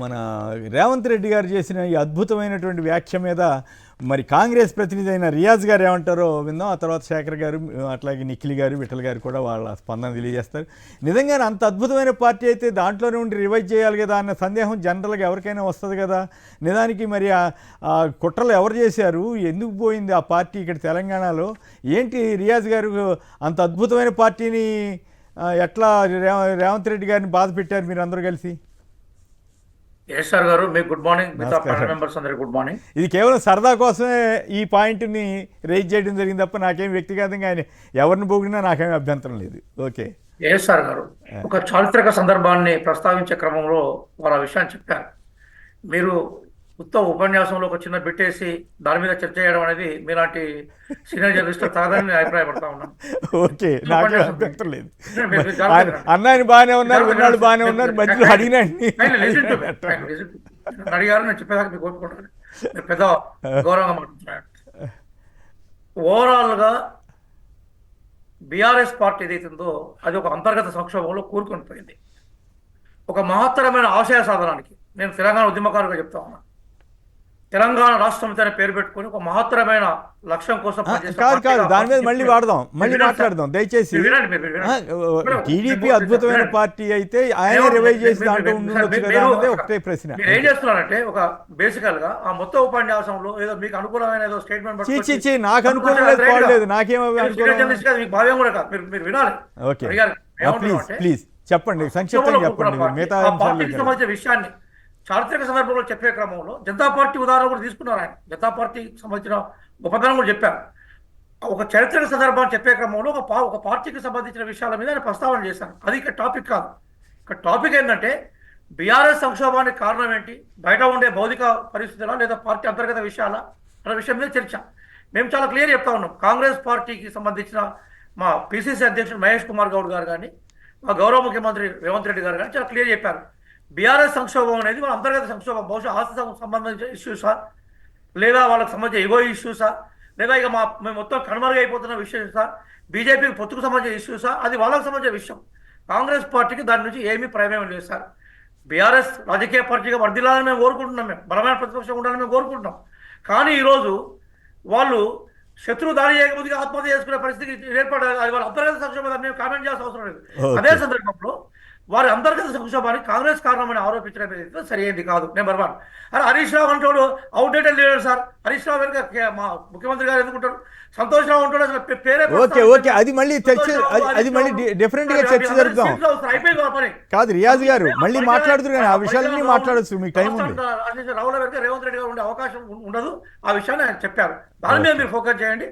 మన రేవంత్ రెడ్డి గారు చేసిన ఈ అద్భుతమైనటువంటి వ్యాఖ్య మీద మరి కాంగ్రెస్ ప్రతినిధి అయిన రియాజ్ గారు ఏమంటారో విందాం. ఆ తర్వాత శేఖర్ గారు, అట్లాగే నిఖిల్ గారు, విఠల్ గారు కూడా వాళ్ళ స్పందన తెలియజేస్తారు. నిజంగానే అంత అద్భుతమైన పార్టీ అయితే దాంట్లోనే ఉండి రివైజ్ చేయాలి కదా అన్న సందేహం జనరల్గా ఎవరికైనా వస్తుంది కదా. నిజానికి మరి ఆ కుట్రలు ఎవరు చేశారు, ఎందుకు పోయింది ఆ పార్టీ ఇక్కడ తెలంగాణలో? ఏంటి రియాజ్ గారు అంత అద్భుతమైన పార్టీని ఎట్లా రేవంత్ రెడ్డి గారిని బాధ పెట్టారు మీరు అందరూ కలిసి? సార్ గారు మీకు గుడ్ మార్నింగ్, మిగతా ప్యానల్ మెంబర్స్ అందరికి గుడ్ మార్నింగ్. ఇది కేవలం సరదా కోసమే ఈ పాయింట్ని రైజ్ చేయడం జరిగింది తప్ప నాకేం వ్యక్తిగతంగా ఆయన ఎవరిని పోగినా నాకేం అభ్యంతరం లేదు. ఓకే సార్ గారు, ఒక చారిత్రక సందర్భాన్ని ప్రస్తావించే క్రమంలో వారు ఆ విషయాన్ని చెప్పారు. మీరు ఉత్తమ ఉపన్యాసంలో ఒక చిన్న బిట్టేసి దాని మీద చర్చ చేయడం అనేది మీలాంటి సీనియర్ జర్నలిస్ట్ కాదని అభిప్రాయపడతా ఉన్నాను. ఓకే, నాకేం అభ్యంతరం లేదు. అన్నాయని బాగానే ఉన్నారు, విన్నాడు బాగానే ఉన్నారు, మధ్యలో అడిగినండి అడిగారు. నేను చెప్పేదాకా మీకు కోరుకుంటాను, పెద్ద గౌరవంగా మాట్లాడుతున్నాను. ఓవరాల్ గా బీఆర్ఎస్ పార్టీ ఏదైతుందో అది ఒక అంతర్గత సంక్షోభంలో కూరుకొని పోయింది. ఒక మహత్తరమైన ఆశయ సాధనానికి నేను తెలంగాణ ఉద్యమకారుగా చెప్తా ఉన్నా. తెలంగాణ రాష్ట్రం అనే పేరు పెట్టుకుని ఒక మహత్తరమైన లక్ష్యం కోసం కాదు దాని మీద మళ్ళీ మాట్లాడదాం దయచేసి. టీడీపీ అద్భుతమైన పార్టీ అయితే ఆయన రివైజ్ చేసి దాంట్లో ఉండొచ్చు కదా అనేది ఒకటే ప్రశ్న. మీరు ఏం చేస్తున్నారంటే ఒక బేసికల్ గా ఆ మొత్తం ఉపన్యాసంలో ఏదో మీకు అనుకూలమైన ఏదో స్టేట్మెంట్ నాకు అనుకూలం నాకేమో మీకు భావ్యం కూడా కాదు, మీరు వినాలి. ఓకే ప్లీజ్ చెప్పండి, సంక్షిప్తంగా చెప్పండి మిగతా సంబంధించిన విషయాన్ని. చారిత్రక సందర్భంలో చెప్పే క్రమంలో జనతా పార్టీ ఉదాహరణ కూడా తీసుకున్నారు. ఆయన జనతా పార్టీకి సంబంధించిన గొప్పతనం కూడా చెప్పారు. ఒక చారిత్రక సందర్భాన్ని చెప్పే క్రమంలో ఒక పార్టీకి సంబంధించిన విషయాల మీద ఆయన ప్రస్తావన చేశారు. అది ఇక్కడ టాపిక్ కాదు. ఇక్కడ టాపిక్ ఏంటంటే బీఆర్ఎస్ సంక్షోభానికి కారణం ఏంటి, బయట ఉండే భౌతిక పరిస్థితుల లేదా పార్టీ అంతర్గత విషయాల అనే విషయం మీద చర్చ. మేము చాలా క్లియర్ చెప్తా ఉన్నాం. కాంగ్రెస్ పార్టీకి సంబంధించిన మా పిసిసి అధ్యక్షుడు మహేష్ కుమార్ గౌడ్ గారు కానీ, మా గౌరవ ముఖ్యమంత్రి రేవంత్ రెడ్డి గారు కానీ చాలా క్లియర్ చెప్పారు. బీఆర్ఎస్ సంక్షోభం అనేది మన అంతర్గత సంక్షోభం, బహుశా ఆస్తి సంబంధించిన ఇష్యూసా, లేదా వాళ్ళకి సంబంధించిన ఎగో ఇష్యూసా, లేదా ఇక మేము మొత్తం కనుమరుగైపోతున్న విషయం సార్, బీజేపీకి పొత్తుకు సంబంధించిన ఇష్యూసా, అది వాళ్ళకి సంబంధించిన విషయం. కాంగ్రెస్ పార్టీకి దాని నుంచి ఏమీ ప్రమేయం లేదు సార్. బీఆర్ఎస్ రాజకీయ పార్టీగా వర్ధిల్లాలని మేము కోరుకుంటున్నాం, మేము బలమైన ప్రతిపక్షం ఉండాలని మేము కోరుకుంటున్నాం. కానీ ఈరోజు వాళ్ళు శత్రువు దాడి చేయకపోతే ఆత్మహత్య చేసుకునే పరిస్థితి ఏర్పడాలి. అది వాళ్ళ అంతర్గత సంక్షోభం, మేము కామెంట్ చేయాల్సిన అవసరం లేదు. అదే సందర్భంలో వారి అంతర్గత సంక్షోభానికి కాంగ్రెస్ కారణమని ఆరోపించడం ఏదైతే సరైనది కాదు. నెంబర్ 1. అరే హరీష్ రావు అంటాడు outdated leader sir. Harish Rao వెనుక మా ముఖ్యమంత్రి గారు ఎందుకుంటారు, సంతోష్ రావు అంటాడు. అసలు పేరే అది మళ్ళీ డిఫరెంట్ గా చర్చ జరుపుతాం కాదు. రియాజ్ గారు మళ్ళీ మాట్లాడుతున్నారు, ఆ విషయాలన్నీ మాట్లాడచ్చు, మీకు టైం ఉంది. రావుల వెనుక రేవంత్ రెడ్డి గారు ఉండే అవకాశం ఉండదు. ఆ విషయాన్ని ఆయన చెప్పారు. దాని మీద మీరు ఫోకస్ చేయండి.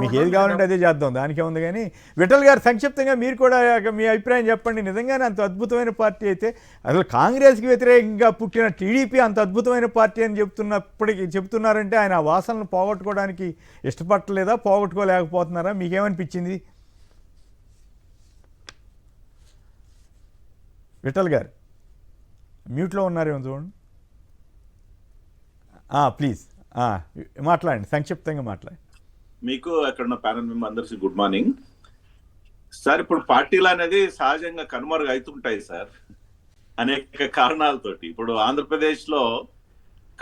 మీకు ఏది కావాలంటే అదే చేద్దాం, దానికే ఉంది. కానీ విఠల్ గారు సంక్షిప్తంగా మీరు కూడా మీ అభిప్రాయం చెప్పండి. నిజంగానే అంత అద్భుతమైన పార్టీ అయితే అసలు కాంగ్రెస్కి వ్యతిరేకంగా పుట్టిన టీడీపీ అంత అద్భుతమైన పార్టీ అని చెప్తున్నారంటే ఆయన ఆ వాసనలు పోగొట్టుకోవడానికి ఇష్టపడలేదా, పోగొట్టుకోలేకపోతున్నారా? మీకేమనిపించింది విఠల్ గారు? మ్యూట్లో ఉన్నారేమో చూడండి. ప్లీజ్ మాట్లాడండి, సంక్షిప్తంగా మాట్లాడండి. మీకు అక్కడ ఉన్న ప్యానల్ మెంబర్ అందరికీ గుడ్ మార్నింగ్ సార్. ఇప్పుడు పార్టీలు అనేది సహజంగా కనుమరుగు అవుతుంటాయి సార్, అనేక కారణాలతోటి. ఇప్పుడు ఆంధ్రప్రదేశ్ లో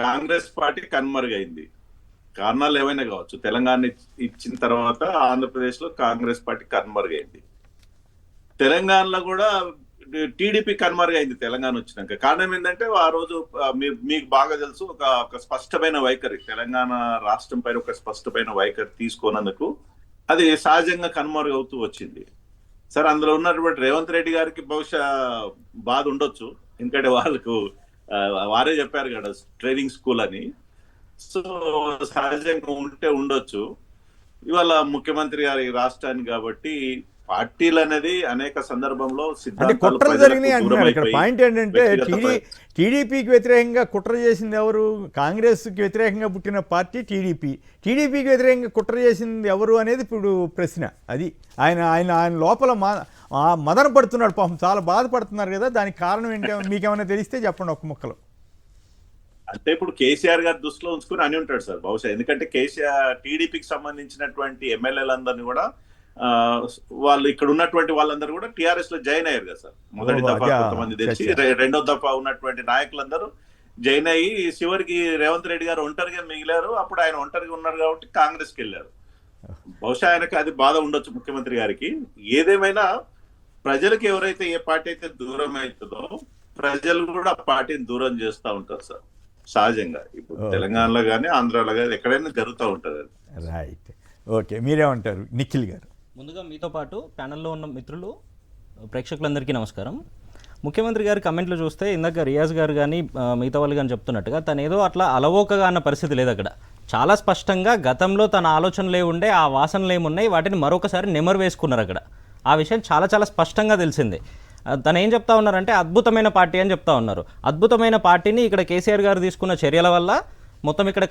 కాంగ్రెస్ పార్టీ కనుమరుగైంది, కారణాలు ఏమైనా కావచ్చు. తెలంగాణ ఇచ్చిన తర్వాత ఆంధ్రప్రదేశ్ లో కాంగ్రెస్ పార్టీ కనుమరుగైంది. తెలంగాణలో కూడా టీడీపీ కనుమరుగైంది తెలంగాణ వచ్చినాక. కారణం ఏంటంటే ఆ రోజు మీకు బాగా తెలుసు, ఒక స్పష్టమైన వైఖరి, తెలంగాణ రాష్ట్రం పైన ఒక స్పష్టమైన వైఖరి తీసుకోనందుకు అది సహజంగా కనుమరుగవుతూ వచ్చింది సార్. అందులో ఉన్నటువంటి రేవంత్ రెడ్డి గారికి బహుశా బాధ ఉండొచ్చు, ఎందుకంటే వాళ్ళకు వారే చెప్పారు కదా ట్రైనింగ్ స్కూల్ అని. సో సహజంగా ఉండొచ్చు. ఇవాళ ముఖ్యమంత్రి గారి రాష్ట్రానికి కాబట్టి పార్టీలు అనేది అనేక సందర్భంలో కుట్రలు జరిగినాయి అంటున్నారు. ఇక్కడ పాయింట్ ఏంటంటే టీడీపీకి వ్యతిరేకంగా కుట్ర చేసింది ఎవరు? కాంగ్రెస్కి వ్యతిరేకంగా పుట్టిన పార్టీ టీడీపీకి వ్యతిరేకంగా కుట్ర చేసింది ఎవరు అనేది ఇప్పుడు ప్రశ్న. అది ఆయన లోపల మదన పడుతున్నాడు పాపం, చాలా బాధపడుతున్నారు కదా. దానికి కారణం ఏంటో మీకేమైనా తెలిస్తే చెప్పండి ఒక ముక్కలో. అంటే ఇప్పుడు కేసీఆర్ గారి దృష్టిలో ఉంచుకుని అని ఉంటాడు సార్ బహుశా. ఎందుకంటే కేసీఆర్ టీడీపీకి సంబంధించినటువంటి ఎమ్మెల్యేలందరినీ కూడా వాళ్ళు ఇక్కడ ఉన్నటువంటి వాళ్ళందరూ కూడా టిఆర్ఎస్ లో జాయిన్ అయ్యారు కదా సార్. మొదటి దఫా కొంతమంది తెచ్చి రెండో దఫా ఉన్నటువంటి నాయకులందరూ జాయిన్ అయ్యి చివరికి రేవంత్ రెడ్డి గారు ఒంటరిగా మిగిలారు. అప్పుడు ఆయన ఒంటరిగా ఉన్నారు కాబట్టి కాంగ్రెస్కి వెళ్ళారు. బహుశా ఆయనకి అది బాధ ఉండొచ్చు ముఖ్యమంత్రి గారికి. ఏదేమైనా ప్రజలకు ఎవరైతే ఏ పార్టీ అయితే దూరం అవుతుందో ప్రజలు కూడా ఆ పార్టీని దూరం చేస్తూ ఉంటారు సార్, సహజంగా. ఇప్పుడు తెలంగాణలో కానీ ఆంధ్రాలో కానీ ఎక్కడైనా జరుగుతూ ఉంటుంది అది. Right, okay. మీరేమంటారు నిఖిల్ గారు? ముందుగా మీతో పాటు ప్యానెల్లో ఉన్న మిత్రులు, ప్రేక్షకులందరికీ నమస్కారం. ముఖ్యమంత్రి గారి కమెంట్లు చూస్తే ఇందాక రియాజ్ గారు కానీ మిగతా వాళ్ళు కానీ చెప్తున్నట్టుగా తను ఏదో అట్లా అలవోకగా అన్న పరిస్థితి లేదు. అక్కడ చాలా స్పష్టంగా గతంలో తన ఆలోచనలు ఏముండే, ఆ వాసనలు ఏమున్నాయి, వాటిని మరొకసారి నెమరు వేసుకున్నారు అక్కడ. ఆ విషయం చాలా చాలా స్పష్టంగా తెలిసింది. తను ఏం చెప్తా ఉన్నారంటే అద్భుతమైన పార్టీ అని చెప్తా ఉన్నారు. అద్భుతమైన పార్టీని ఇక్కడ కేసీఆర్ గారు తీసుకున్న చర్యల వల్ల మొత్తం ఇక్కడ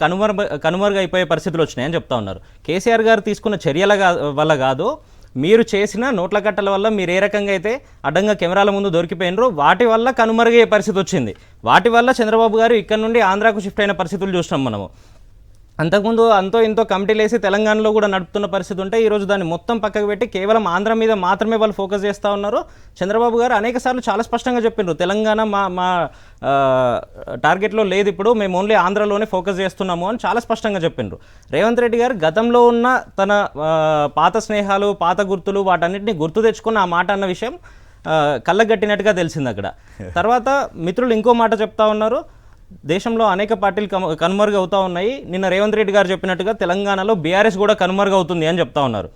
కనుమరుగైపోయే పరిస్థితులు వచ్చినాయని చెప్తా ఉన్నారు. కేసీఆర్ గారు తీసుకున్న చర్యల వల్ల కాదు, మీరు చేసిన నోట్ల కట్టల వల్ల మీరు ఏ రకంగా అయితే అడ్డంగా కెమెరాల ముందు దొరికిపోయినరో వాటి వల్ల కనుమరుగయ్యే పరిస్థితి వచ్చింది. వాటి వల్ల చంద్రబాబు గారు ఇక్కడ నుండి ఆంధ్రాకు షిఫ్ట్ అయిన పరిస్థితులు చూసినాం మనము. అంతకుముందు అంతో ఇంతో కమిటీలు వేసి తెలంగాణలో కూడా నడుపుతున్న పరిస్థితి ఉంటే ఈరోజు దాన్ని మొత్తం పక్కకు పెట్టి కేవలం ఆంధ్ర మీద మాత్రమే వాళ్ళు ఫోకస్ చేస్తూ ఉన్నారు. చంద్రబాబు గారు అనేక సార్లు చాలా స్పష్టంగా చెప్పిండ్రు, తెలంగాణ మా టార్గెట్లో లేదు, ఇప్పుడు మేము ఓన్లీ ఆంధ్రలోనే ఫోకస్ చేస్తున్నాము అని చాలా స్పష్టంగా చెప్పిండ్రు. రేవంత్ రెడ్డి గారు గతంలో ఉన్న తన పాత స్నేహాలు, పాత గుర్తులు, వాటన్నిటిని గుర్తు తెచ్చుకున్న ఆ మాట అన్న విషయం కళ్ళగట్టినట్టుగా తెలిసింది అక్కడ. తర్వాత మిత్రులు ఇంకో మాట చెప్తా ఉన్నారు, దేశంలో అనేక పార్టీలు కనుమరుగు అవుతూ ఉన్నాయి. నిన్న రేవంత్ రెడ్డి గారు చెప్పినట్టుగా తెలంగాణలో బీఆర్ఎస్ కూడా కనుమరుగు అవుతుంది అని చెప్తా ఉన్నారు.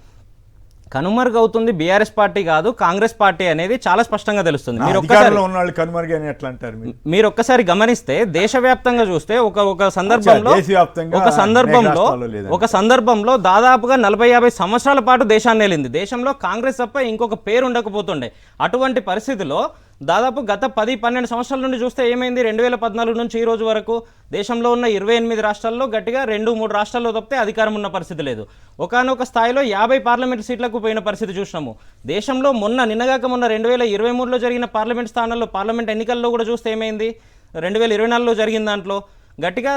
కనుమరుగు అవుతుంది బీఆర్ఎస్ పార్టీ కాదు, కాంగ్రెస్ పార్టీ అనేది చాలా స్పష్టంగా తెలుస్తుంది. మీరు ఒక్కసారి గమనిస్తే దేశవ్యాప్తంగా చూస్తే ఒక సందర్భంలో దాదాపుగా 40-50 సంవత్సరాల పాటు దేశాన్ని ఏలింది. దేశంలో కాంగ్రెస్ తప్ప ఇంకొక పేరు ఉండకపోతుండే. అటువంటి పరిస్థితిలో దాదాపు గత 10-12 సంవత్సరాల నుండి చూస్తే ఏమైంది, 2014 నుంచి ఈ రోజు వరకు దేశంలో ఉన్న 28 రాష్ట్రాల్లో గట్టిగా 2-3 రాష్ట్రాల్లో తప్పితే అధికారం ఉన్న పరిస్థితి లేదు. ఒకానొక స్థాయిలో 50 పార్లమెంట్ సీట్లకు పోయిన పరిస్థితి చూసినాము. దేశంలో నిన్నగాక మొన్న 2023లో జరిగిన పార్లమెంట్ స్థానాల్లో, పార్లమెంట్ ఎన్నికల్లో కూడా చూస్తే ఏమైంది, 2024లో జరిగిన దాంట్లో గట్టిగా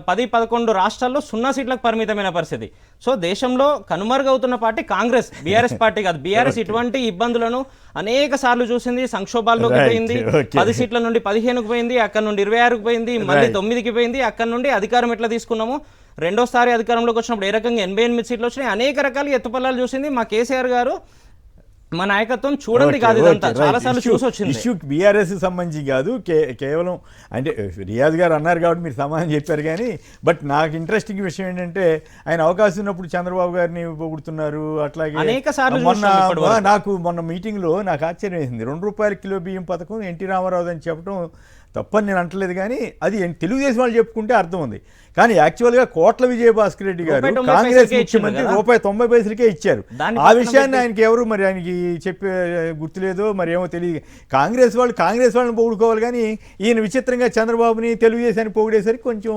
10-11 రాష్ట్రాల్లో 0 సీట్లకు పరిమితమైన పరిస్థితి. సో దేశంలో కనుమరుగవుతున్న పార్టీ కాంగ్రెస్, బీఆర్ఎస్ పార్టీ కాదు. బీఆర్ఎస్ ఇటువంటి ఇబ్బందులను అనేక సార్లు చూసింది, సంక్షోభాల్లోకి పోయింది, 10 సీట్ల నుండి 15కు పోయింది, అక్కడ నుండి 26కు పోయింది, మళ్ళీ 9కి పోయింది. అక్కడ నుండి అధికారం ఎట్లా తీసుకున్నాము, రెండోసారి అధికారంలోకి వచ్చినప్పుడు ఏ రకంగా 88 సీట్లు వచ్చినాయి, అనేక రకాల ఎత్తుపల్లాలు చూసింది. మా కేసీఆర్ గారు మా నాయకత్వం చూడండి కాదు, ఇదంతా చాలాసార్లు చూసి వచ్చింది. ఇష్యూ బీఆర్ఎస్ సంబంధించి కాదు, కేవలం అంటే రియాజ్ గారు అన్నారు కాబట్టి మీరు సమాధానం చెప్పారు. కానీ బట్ నాకు ఇంట్రెస్టింగ్ విషయం ఏంటంటే ఆయన అవకాశం ఉన్నప్పుడు చంద్రబాబు గారిని పొగుడుతున్నారు. అట్లాగే మొన్న మీటింగ్లో నాకు ఆశ్చర్యం వేసింది, ₹2 కిలో బియ్యం పథకం ఎన్టీ రామారావు అని చెప్పడం తప్పని నేను అంటలేదు. కానీ అది తెలుగుదేశం వాళ్ళు చెప్పుకుంటే అర్థం ఉంది. కానీ యాక్చువల్గా కోట్ల విజయభాస్కర్ రెడ్డి గారు కాంగ్రెస్ ముఖ్యమంత్రి ₹1.90 ఇచ్చారు. ఆ విషయాన్ని ఆయనకి ఎవరు మరి ఆయనకి చెప్పే గుర్తులేదో మరి ఏమో తెలియదు. కాంగ్రెస్ వాళ్ళని పొగుడుకోవాలి, కానీ ఈయన విచిత్రంగా చంద్రబాబుని తెలుగుదేశాన్ని పొగిడేసరికి కొంచెం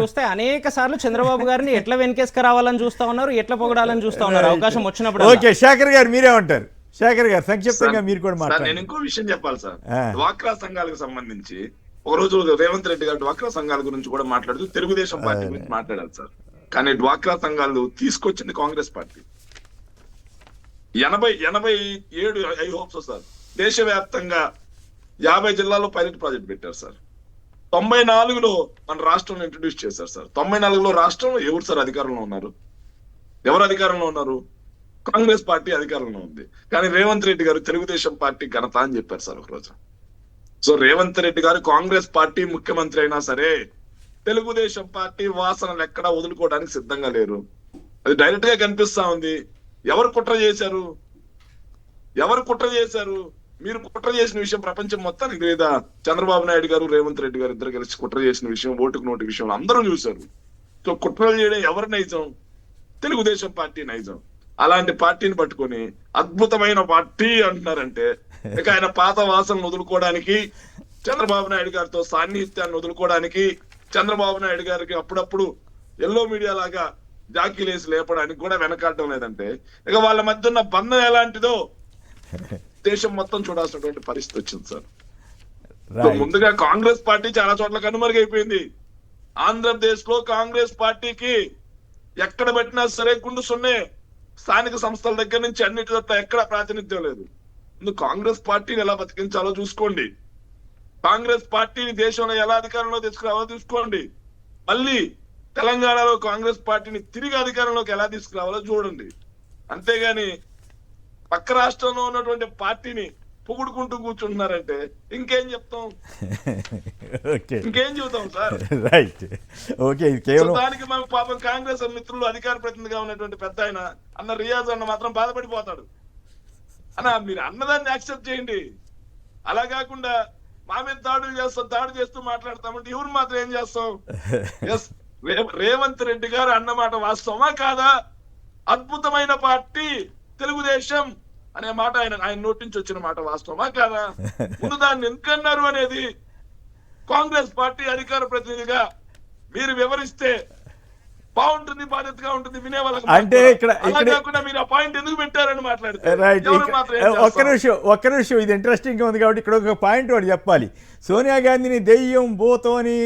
చూస్తే అనేక సార్లు చంద్రబాబు గారిని ఎట్లా వెనకేసుకు రావాలని చూస్తా ఉన్నారు, ఎట్లా పొగడాలని చూస్తా ఉన్నారు అవకాశం వచ్చినప్పుడు. ఓకే, శేఖర్ గారు మీరేమంటారు? శేఖర్ గారు సంక్షిప్తంగా మీరు కూడా మాట్లాడారు. నేను ఇంకో విషయం చెప్పాలి సార్, డ్వాక్రా సంఘాలకు సంబంధించి ఒక రోజు రేవంత్ రెడ్డి గారు డ్వాక్రా సంఘాల గురించి కూడా మాట్లాడుతూ తెలుగుదేశం పార్టీ గురించి మాట్లాడారు సార్. కానీ డ్వాక్రా సంఘాలు తీసుకొచ్చింది Congress party. 87 I hopes sir దేశవ్యాప్తంగా 50 జిల్లాల్లో పైలట్ ప్రాజెక్ట్ పెట్టారు సార్. 94లో మన రాష్ట్రంలో ఇంట్రడ్యూస్ చేశారు సార్. 94లో రాష్ట్రంలో ఎవరు సార్ అధికారంలో ఉన్నారు? ఎవరు అధికారంలో ఉన్నారు? కాంగ్రెస్ పార్టీ అధికారంలో ఉంది. కానీ రేవంత్ రెడ్డి గారు తెలుగుదేశం పార్టీ ఘనత అని చెప్పారు సార్ ఒకరోజు. సో రేవంత్ రెడ్డి గారు కాంగ్రెస్ పార్టీ ముఖ్యమంత్రి అయినా సరే తెలుగుదేశం పార్టీ వాసనలు ఎక్కడా వదులుకోవడానికి సిద్ధంగా లేరు. అది డైరెక్ట్ గా కనిపిస్తా ఉంది. ఎవరు కుట్ర చేశారు? మీరు కుట్ర చేసిన విషయం ప్రపంచం మొత్తానికి లేదా? చంద్రబాబు నాయుడు గారు, రేవంత్ రెడ్డి గారు ఇద్దరు కలిసి కుట్ర చేసిన విషయం, ఓటుకు నోటు విషయంలో అందరూ చూశారు. సో కుట్రలు చేయడం ఎవరి నైజం? తెలుగుదేశం పార్టీ నైజం. అలాంటి పార్టీని పట్టుకొని అద్భుతమైన పార్టీ అంటున్నారంటే ఇక ఆయన పాత వాసనలు వదులుకోవడానికి, చంద్రబాబు నాయుడు గారితో సాన్నిహిత్యాన్ని వదులుకోవడానికి, చంద్రబాబు నాయుడు గారికి అప్పుడప్పుడు ఎల్లో మీడియా లాగా జాకీలేసి లేపడానికి కూడా వెనకాడటం లేదంటే ఇక వాళ్ళ మధ్య ఉన్న బంధం ఎలాంటిదో దేశం మొత్తం చూడాల్సినటువంటి పరిస్థితి వచ్చింది సార్. ముందుగా కాంగ్రెస్ పార్టీ చాలా చోట్ల కనుమరుగైపోయింది. ఆంధ్రప్రదేశ్ లో కాంగ్రెస్ పార్టీకి ఎక్కడ పెట్టినా సరే గుండు సున్నే. స్థానిక సంస్థల దగ్గర నుంచి అన్నిటి తప్ప ఎక్కడ ప్రాతినిధ్యం లేదు. ముందు కాంగ్రెస్ పార్టీని ఎలా బతికించాలో చూసుకోండి. కాంగ్రెస్ పార్టీని దేశంలో ఎలా అధికారంలో తీసుకురావాలో చూసుకోండి. మళ్ళీ తెలంగాణలో కాంగ్రెస్ పార్టీని తిరిగి అధికారంలోకి ఎలా తీసుకురావాలో చూడండి. అంతేగాని పక్క రాష్ట్రంలో ఉన్నటువంటి పార్టీని పొగుడుకుంటూ కూర్చుంటున్నారంటే ఇంకేం చెప్తాం, ఓకే ఇంకేం చెబుతాం సార్. రైట్ ఓకే ఇది కేవలం దానికి మనం పాపం కాంగ్రెస్ మిత్రులు అధికార ప్రతినిధిగా ఉన్నటువంటి పెద్ద ఆయన అన్న రియాజ్ అన్న మాత్రం బాధపడిపోతాడు. అన్న మీరు అన్నదాన్ని యాక్సెప్ట్ చేయండి. అలా కాకుండా మా మీద దాడి చేస్తూ మాట్లాడతామంటే ఎవరు మాత్రం ఏం చేస్తాం? ఎస్, రేవంత్ రెడ్డి గారు అన్నమాట వాస్తవమా కాదా? అద్భుతమైన పార్టీ తెలుగుదేశం అనే మాట ఆయన నోటి నుంచి వచ్చిన మాట వాస్తవమా కాదా? ముందు దాన్ని ఎందుకన్నారు అనేది కాంగ్రెస్ పార్టీ అధికార ప్రతినిధిగా మీరు వివరిస్తే బాగుంటుంది, బాధ్యతగా ఉంటుంది వినే వాళ్ళకి. అంటే ఇక్కడ కాకుండా మీరు ఆ పాయింట్ ఎందుకు పెట్టారని మాట్లాడితే రైట్ ఎవరు మాత్రం ఏం చేస్తాం? ఒక్క నిమిషం ఇది ఇంట్రెస్టింగ్గా ఉంది కాబట్టి ఇక్కడ ఒక పాయింట్ ఒకటి చెప్పాలి. సోనియా గాంధీని దెయ్యం భూతం అని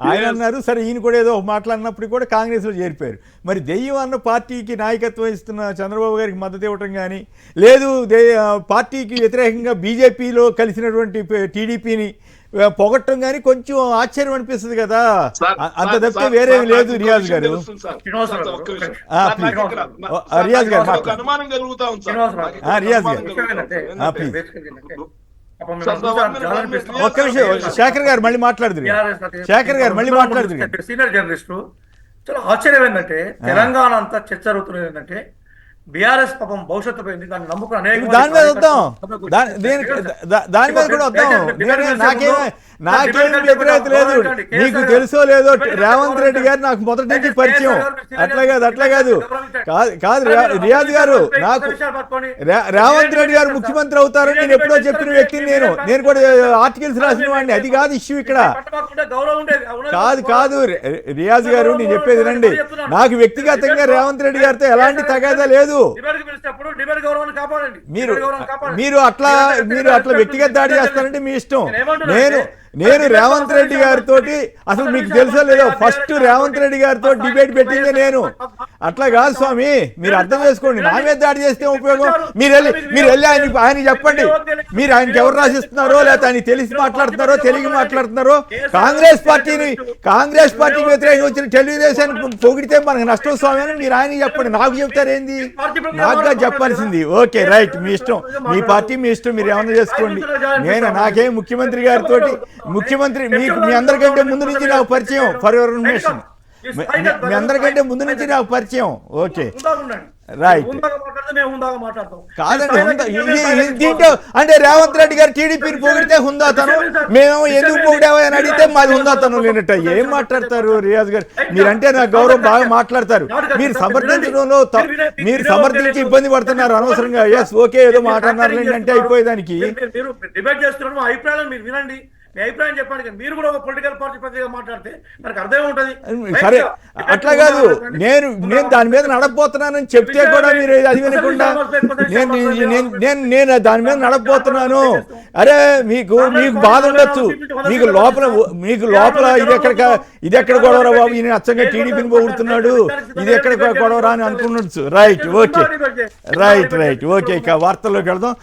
ఆయన అన్నారు. సరే ఈయన కూడా ఏదో మాట్లాడినప్పుడు కూడా కాంగ్రెస్లో చేరిపోయారు. మరి దెయ్యం అన్న పార్టీకి నాయకత్వం ఇస్తున్న చంద్రబాబు గారికి మద్దతు ఇవ్వటం కానీ లేదు పార్టీకి వ్యతిరేకంగా బీజేపీలో కలిసినటువంటి టీడీపీని పొగట్టం కానీ కొంచెం ఆశ్చర్యం అనిపిస్తుంది కదా. అంత తప్పితే వేరేం లేదు. రియాజ్ గారు రియాజ్ గారు అనుమానం కలుగుతా ఉంది రియాజ్ గారు ప్లీజ్ ఒక్క నిమిషం శేఖర్ గారు మళ్ళీ మాట్లాడుతున్నారు. శేఖర్ గారు మళ్ళీ మాట్లాడుతున్నారు. సీనియర్ జర్నలిస్టు చాలా ఆశ్చర్యం ఏంటంటే తెలంగాణ అంతా చర్చ జరుగుతున్నది ఏంటంటే బీఆర్ఎస్ పాపం భవిష్యత్తు పోయింది. దాన్ని నమ్ముకుని దాని మీద వద్దాం, దాని మీద కూడా వద్దాం. నాకేం వ్యతిరేకత లేదు. నీకు తెలుసో లేదో రేవంత్ రెడ్డి గారు నాకు మొదటి నుంచి పరిచయం. అట్లా కాదు కాదు రియాజ్ గారు నాకు రేవంత్ రెడ్డి గారు ముఖ్యమంత్రి అవుతారని నేను ఎప్పుడో చెప్పిన వ్యక్తిని నేను కూడా ఆర్టికల్స్ రాసిన వాడిని. అది కాదు ఇష్యూ ఇక్కడ. కాదు రియాజ్ గారు నేను చెప్పేది రండి. నాకు వ్యక్తిగతంగా రేవంత్ రెడ్డి గారితో ఎలాంటి తగాదా లేదు. మీరు అట్లా వ్యక్తిగత దాడి చేస్తారంటే మీ ఇష్టం. నేను రేవంత్ రెడ్డి గారితో అసలు మీకు తెలుసో లేదో ఫస్ట్ రేవంత్ రెడ్డి గారితో డిబేట్ పెట్టిందే నేను. అట్లా కాదు స్వామి, మీరు అర్థం చేసుకోండి. నా మీద దాడి చేస్తే ఉపయోగం. మీరు వెళ్ళి ఆయన చెప్పండి. మీరు ఆయనకి ఎవరు రాసిస్తున్నారో లేకపోతే ఆయన తెలిసి మాట్లాడుతున్నారో తెలియ మాట్లాడుతున్నారో. కాంగ్రెస్ పార్టీకి వ్యతిరేకంగా వచ్చిన తెలుగుదేశానికి పొగిడితే మనకు నష్టం స్వామి అని మీరు ఆయన చెప్పండి. నాకు చెప్తారేంది? నాకుగా చెప్పాల్సింది. ఓకే రైట్, మీ ఇష్టం, మీ పార్టీ మీ ఇష్టం, మీరు ఏమన్నా చేసుకోండి. నాకేం ముఖ్యమంత్రి గారితో ముఖ్యమంత్రి మీ అందరికంటే ముందు నుంచి నాకు పరిచయం. ఫర్ యువర్ ఇన్ఫర్మేషన్ మీ అందరికంటే ముందు నుంచి నాకు పరిచయం. ఓకే రైట్ కాదండి. దీంట్లో అంటే రేవంత్ రెడ్డి గారు టీడీపీని పొగిడితే హుందాతనం, మేము ఎందుకు పొగిడామా అని అడిగితే మాది హుందాతనం లేనట్ట. ఏం మాట్లాడతారు రియాజ్ గారు? మీరంటే నాకు గౌరవం, బాగా మాట్లాడతారు. మీరు సమర్థించడంలో మీరు సమర్థించి ఇబ్బంది పడుతున్నారు అనవసరంగా. ఎస్ ఓకే ఏదో మాట్లాడినారు అంటే అయిపోయేదానికి. డిబేట్ చేస్తున్నారు, మా అభిప్రాయాలు మీరు వినండి, మీ అభిప్రాయం చెప్పండి. మీరు కూడా ఒక పొలిటికల్ పార్టీ ప్రతిగా మాట్లాడితే మనకు అర్థమే ఉంటుంది. సరే అట్లా కాదు, నేను దాని మీద నడపబోతున్నానని చెప్తే కూడా మీరు అది వినకుండా నేను దాని మీద నడపబోతున్నాను. అరే మీకు బాధ ఉండొచ్చు. మీకు లోపల ఇది ఎక్కడ గొడవరా బాబు, ఈయన అచ్చంగా టీడీపీని పోగొడుతున్నాడు, ఇది ఎక్కడ గొడవరా అని అనుకున్నచ్చు. రైట్ ఓకే ఇక వార్తల్లోకి వెళ్దాం.